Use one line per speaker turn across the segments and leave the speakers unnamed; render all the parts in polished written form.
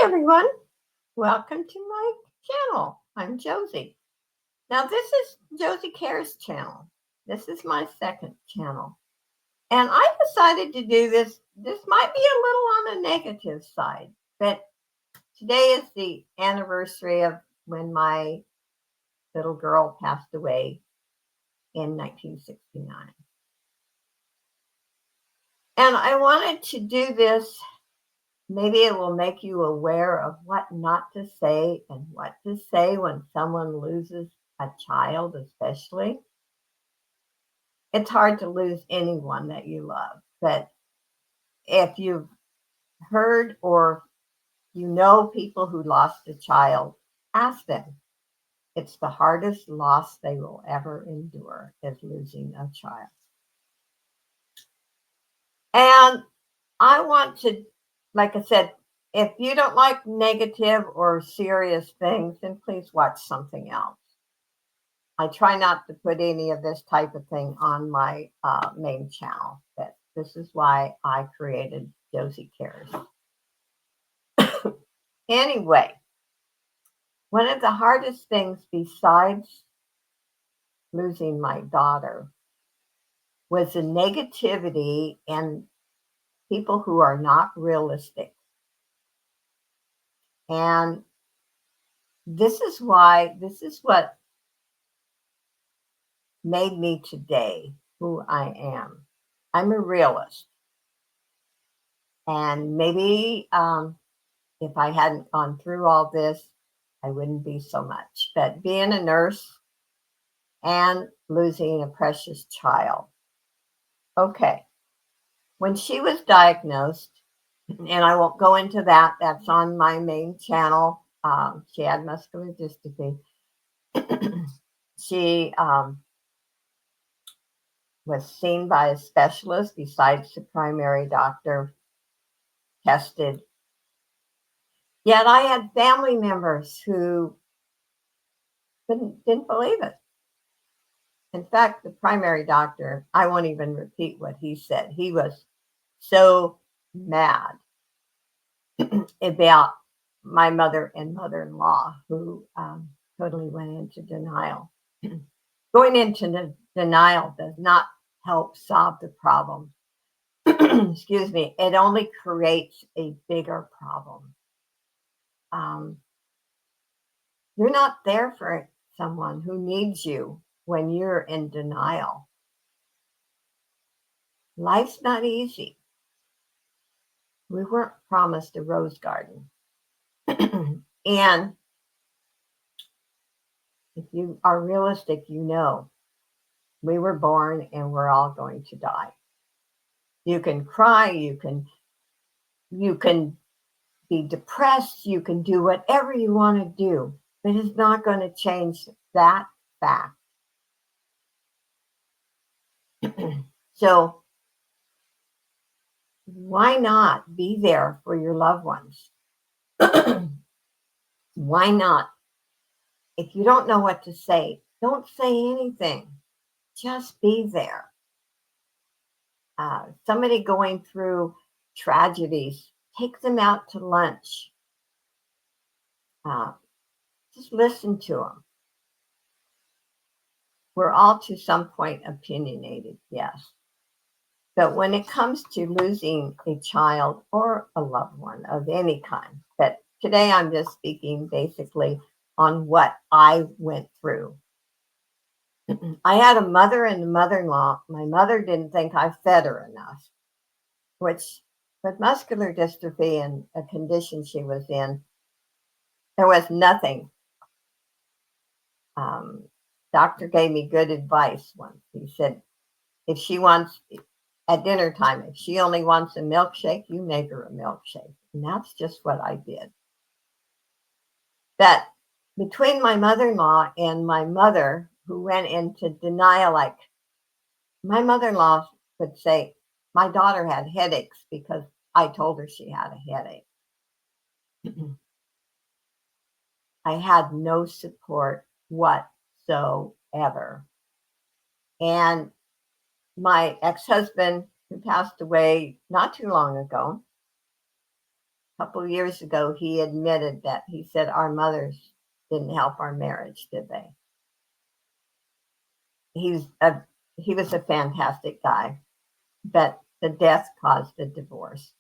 everyone. Welcome to my channel. I'm Josie. Now, this is Josie Cares channel. This is my second channel. And I decided to do this. This might be a little on the negative side, but today is the anniversary of when my little girl passed away in 1969. And I wanted to do this. Maybe it will make you aware of what not to say and what to say when someone loses a child, especially. It's hard to lose anyone that you love, but if you've heard or you know people who lost a child, ask them. It's the hardest loss they will ever endure is losing a child. And I want to, like I said, if you don't like negative or serious things, then please watch something else. I try not to put any of this type of thing on my main channel, but this is why I created Josie Cares. Anyway, one of the hardest things besides losing my daughter was the negativity and people who are not realistic. And this is what made me today who I am. I'm a realist. And maybe if I hadn't gone through all this, I wouldn't be so much. But being a nurse and losing a precious child. Okay. When she was diagnosed, and I won't go into that, that's on my main channel. She had muscular dystrophy. She was seen by a specialist besides the primary doctor, tested. Yet I had family members who didn't believe it. In fact, the primary doctor, I won't even repeat what he said. He was so mad about my mother and mother-in-law who totally went into denial. Going into denial does not help solve the problem. Excuse me. It only creates a bigger problem. You're not there for someone who needs you when you're in denial. Life's not easy. We weren't promised a rose garden. And if you are realistic, you know we were born and we're all going to die. You can cry, you can be depressed, you can do whatever you want to do, but it's not going to change that fact. So why not be there for your loved ones? Why not? If you don't know what to say, don't say anything. Just be there. Somebody going through tragedies, take them out to lunch. Just listen to them. We're all to some point opinionated, yes. But when it comes to losing a child or a loved one of any kind, but today I'm just speaking basically on what I went through. I had a mother and a mother-in-law. My mother didn't think I fed her enough, which with muscular dystrophy and a condition she was in, there was nothing. Doctor gave me good advice once. He said, if she wants at dinner time, if she only wants a milkshake, you make her a milkshake. And that's just what I did. That between my mother-in-law and my mother, who went into denial, like my mother-in-law would say, my daughter had headaches because I told her she had a headache. I had no support whatsoever. And my ex-husband, who passed away not too long ago, a couple of years ago, he admitted that he said our mothers didn't help our marriage, did they? He's a he was a fantastic guy, but the death caused a divorce.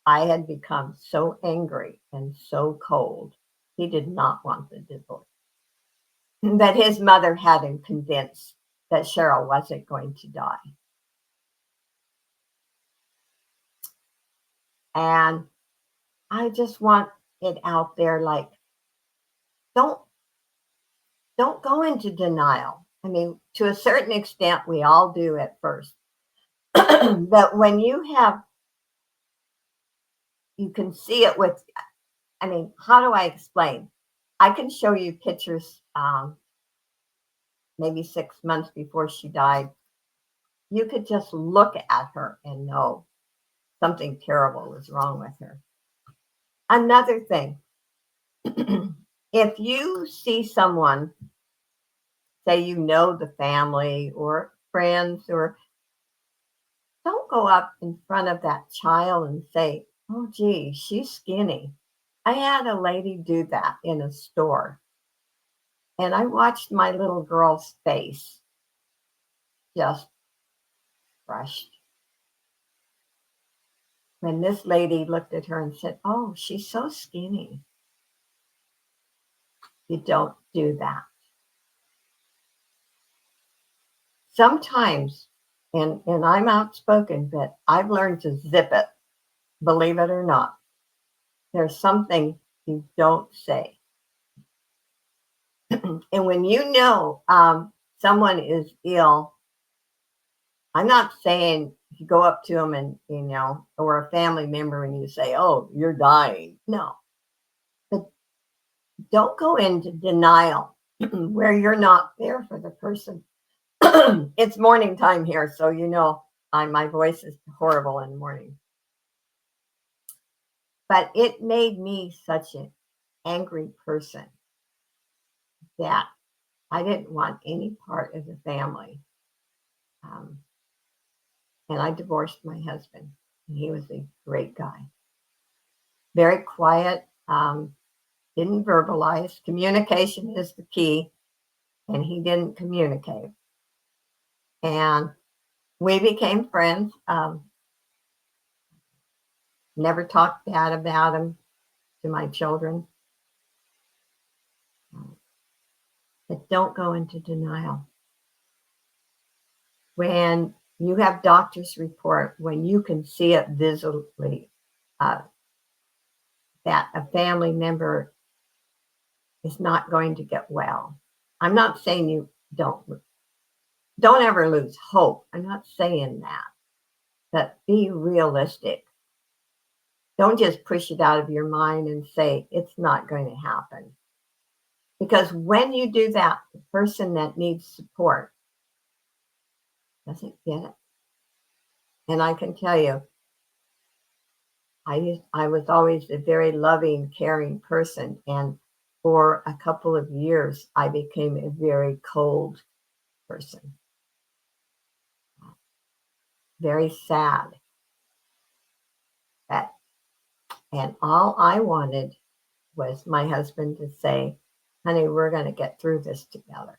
I had become so angry and so cold. He did not want the divorce. That his mother had him convinced that Cheryl wasn't going to die. And I just want it out there like don't don't go into denial. I mean, to a certain extent we all do at first. But when you can see it with, I mean, how do I explain? I can show you pictures maybe 6 months before she died. You could just look at her and know something terrible was wrong with her. Another thing, if you see someone, say you know the family or friends, or don't go up in front of that child and say, oh, gee, she's skinny. I had a lady do that in a store, and I watched my little girl's face just crushed when this lady looked at her and said, oh, she's so skinny. You don't do that. Sometimes, and I'm outspoken, but I've learned to zip it, believe it or not. There's something you don't say. And when you know someone is ill, I'm not saying you go up to them and, or a family member and you say, oh, you're dying. No, but don't go into denial where you're not there for the person. It's morning time here, so my voice is horrible in the morning. But it made me such an angry person that I didn't want any part of the family. And I divorced my husband, and he was a great guy. Very quiet, didn't verbalize. Communication is the key, and he didn't communicate. And we became friends. Never talked bad about him to my children. But don't go into denial. When you have doctor's report, when you can see it visibly, that a family member is not going to get well. I'm not saying you don't ever lose hope. I'm not saying that. But be realistic. Don't just push it out of your mind and say it's not going to happen. Because when you do that, the person that needs support doesn't get it. And I can tell you, I was always a very loving, caring person. And for a couple of years, I became a very cold person. Very sad. And all I wanted was my husband to say, honey, we're going to get through this together.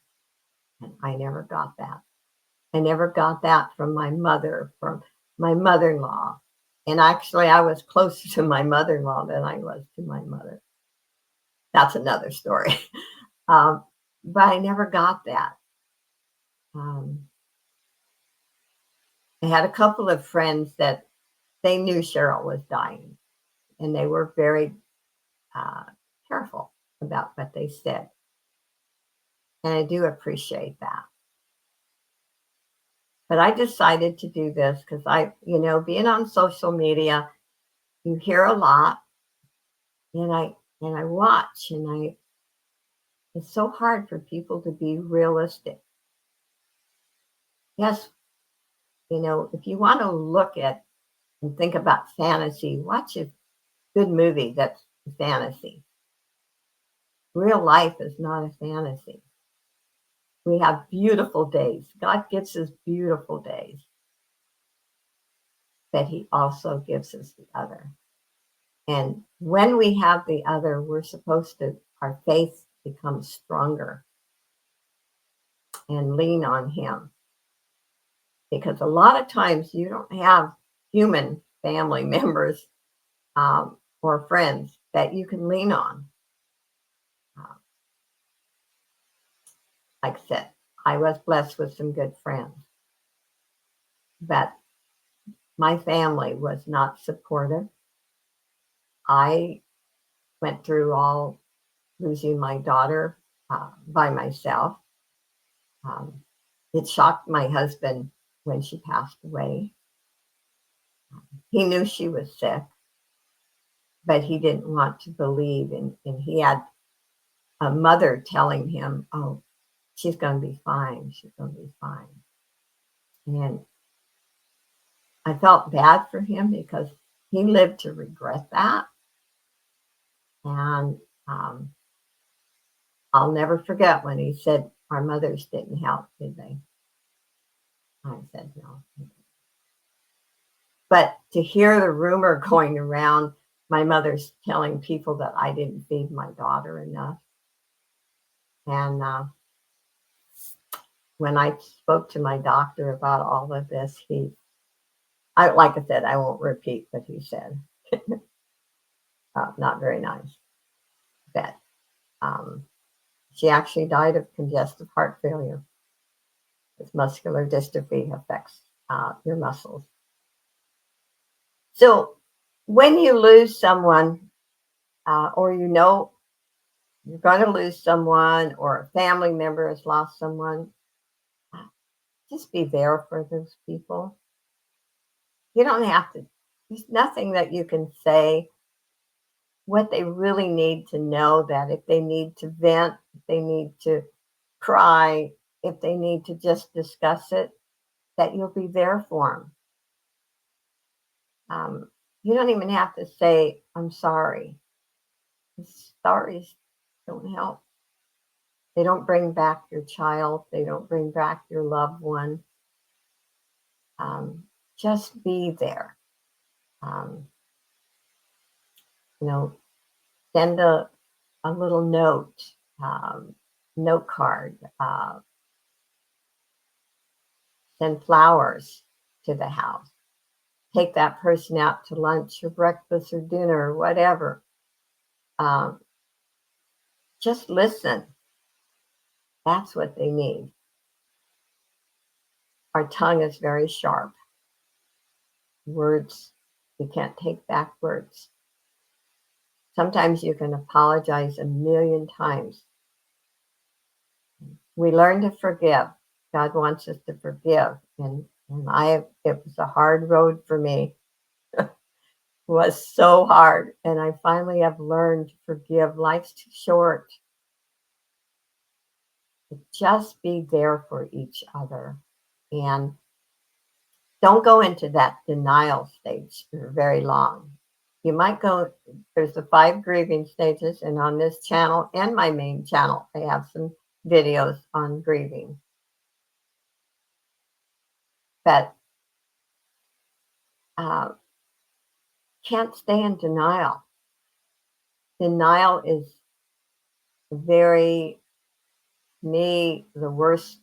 And I never got that. I never got that from my mother, from my mother-in-law. And actually, I was closer to my mother-in-law than I was to my mother. That's another story. But I never got that. I had a couple of friends that they knew Cheryl was dying, and they were very careful about what they said. And I do appreciate that. But I decided to do this because being on social media, you hear a lot, and I watch, and it's so hard for people to be realistic. Yes, if you want to look at and think about fantasy, watch a good movie that's fantasy. Real life is not a fantasy. We have beautiful days. God gives us beautiful days, but he also gives us the other. And when we have the other, we're supposed to, our faith becomes stronger and lean on him. Because a lot of times you don't have human family members or friends that you can lean on. Uh, like I said, I was blessed with some good friends, but my family was not supportive. I went through all losing my daughter by myself. Um, it shocked my husband when she passed away. He knew she was sick, but he didn't want to believe. And he had a mother telling him, oh, she's going to be fine. She's going to be fine. And I felt bad for him because he lived to regret that. And I'll never forget when he said, our mothers didn't help, did they? I said, no. But to hear the rumor going around, my mother's telling people that I didn't feed my daughter enough. And when I spoke to my doctor about all of this, like I said, I won't repeat what he said. Not very nice. But she actually died of congestive heart failure. Because muscular dystrophy affects your muscles. So when you lose someone, or you know you're going to lose someone, or a family member has lost someone, just be there for those people. You don't have to, there's nothing that you can say. What they really need to know, that if they need to vent, if they need to cry, if they need to just discuss it, that you'll be there for them. You don't even have to say, I'm sorry. Stories don't help. They don't bring back your child. They don't bring back your loved one. Just be there. Um, you know, send a little note, note card, send flowers to the house. Take that person out to lunch or breakfast or dinner or whatever. Just listen. That's what they need. Our tongue is very sharp. Words, you can't take back words. Sometimes you can apologize a million times. We learn to forgive. God wants us to forgive. And it was a hard road for me. It was so hard. And I finally have learned to forgive. Life's too short. Just be there for each other. And don't go into that denial stage for very long. You might go, there's the 5 grieving stages, and on this channel and my main channel, I have some videos on grieving. But can't stay in denial. Denial is the worst.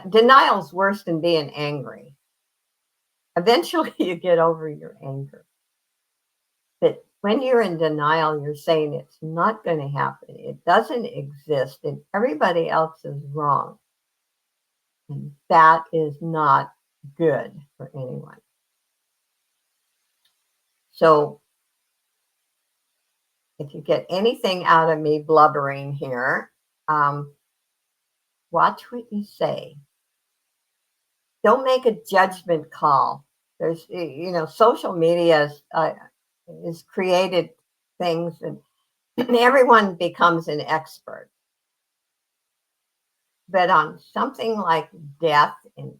Denial is worse than being angry. Eventually, you get over your anger. But when you're in denial, you're saying it's not going to happen. It doesn't exist, and everybody else is wrong. And that is not good for anyone. So if you get anything out of me blubbering here, watch what you say. Don't make a judgment call. There's, social media is created things, and everyone becomes an expert. But on something like death and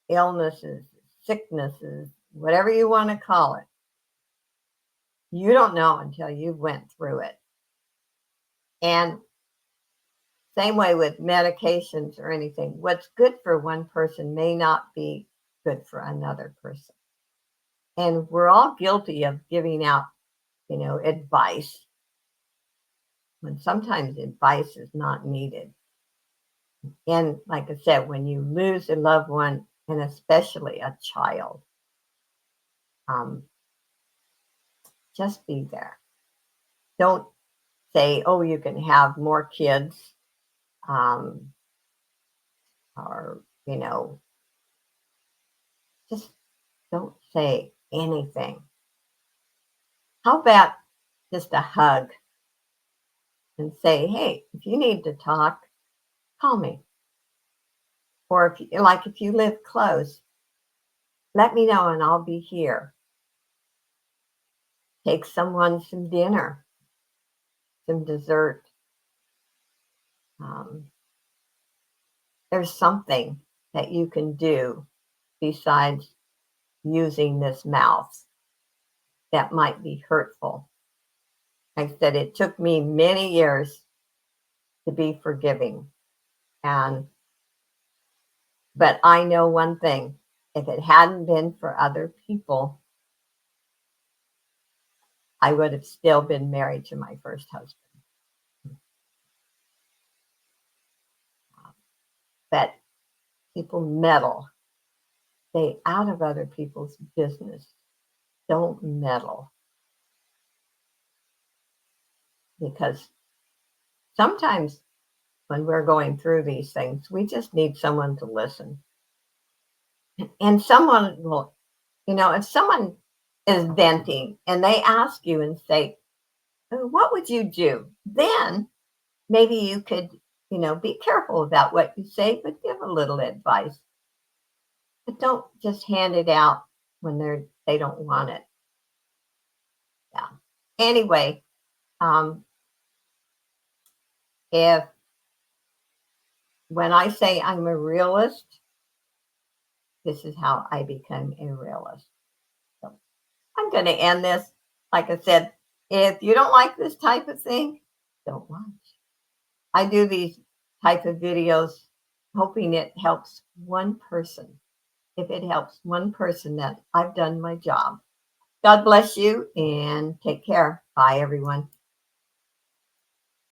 illnesses, sicknesses, whatever you want to call it, you don't know until you went through it. And same way with medications or anything. What's good for one person may not be good for another person. And we're all guilty of giving out, advice when sometimes advice is not needed. And like I said, when you lose a loved one, and especially a child, um, just be there. Don't say, oh, you can have more kids, um, or, just don't say anything. How about just a hug and say, hey, if you need to talk, call me. Or if you live close, let me know and I'll be here. Take someone some dinner, some dessert. Um, there's something that you can do besides using this mouth that might be hurtful. Like I said, it took me many years to be forgiving. And but I know one thing, if it hadn't been for other people, I would have still been married to my first husband. But people meddle. Stay out of other people's business. Don't meddle. Because sometimes when we're going through these things, we just need someone to listen. And someone will, if someone is venting and they ask you and say, "Oh, what would you do?" Then maybe you could, be careful about what you say, but give a little advice. But don't just hand it out when they don't want it. Yeah. Anyway, um, if when I say I'm a realist, this is how I become a realist. So I'm going to end this. Like I said, if you don't like this type of thing, don't watch. I do these type of videos hoping it helps one person. If it helps one person, then I've done my job. God bless you and take care. Bye, everyone.